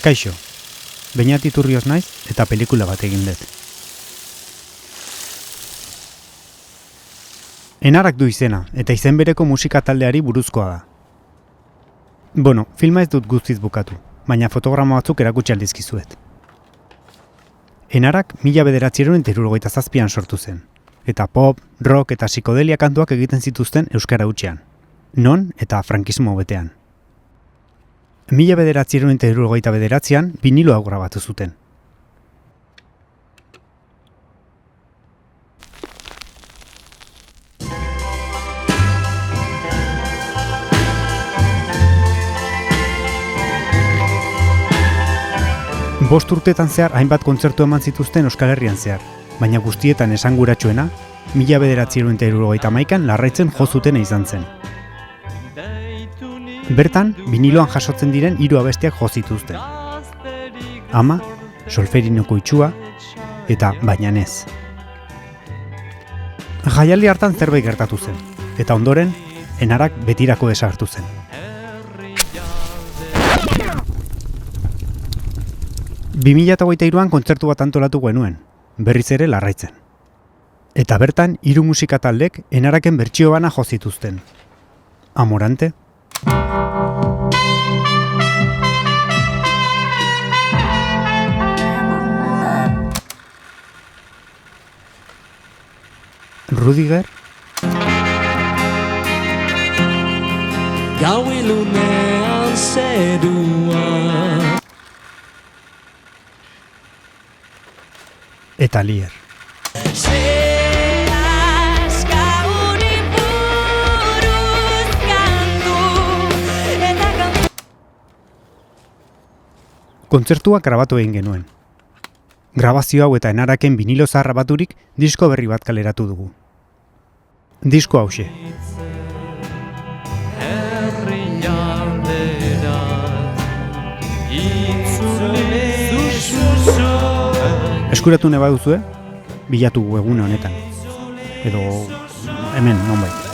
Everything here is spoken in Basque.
Kaixo, Beñat Iturrioz naiz eta pelikula bat egin dut. Enarak du izena, eta izen bereko musika taldeari buruzkoa da. Bueno, filma ez dut guztiz bukatu, baina fotograma batzuk erakutsi aldizkizuet. Enarak 1977an sortu zen, eta pop, rock eta psikodelia kantuak egiten zituzten euskara hutsean, non eta frankismo betean. 1979an vinilo hau grabatu zuten. Bost urtetan zehar hainbat kontzertu eman zituzten Euskal Herrian zehar, baina guztietan esanguratsuena 1971an Larraitzen jo zutena izan zen. Bertan, viniloan jasotzen diren 3 abestiak jo zituzten. Ama, Solferinoko itxua eta Bainanez. Jaialdi hartan zerbait gertatu zen, eta ondoren, Enarak betirako desagertu zen. Bi 2023an kontzertu bat antolatu genuen, berriz ere Larraitzen. Eta bertan, 3 musika taldek Enaraken bertsio bana jo zituzten. Amorante, Rudiger, Gau ilunean zerua eta Lier. Kontzertuak grabatu egin genuen. Grabazio hau eta Enaraken vinilo zaharra baturik disko berri bat kaleratu dugu. Disko hauxe. Eskuratu nahi baduzue, bilatu webgune honetan. Edo hemen, nonbait.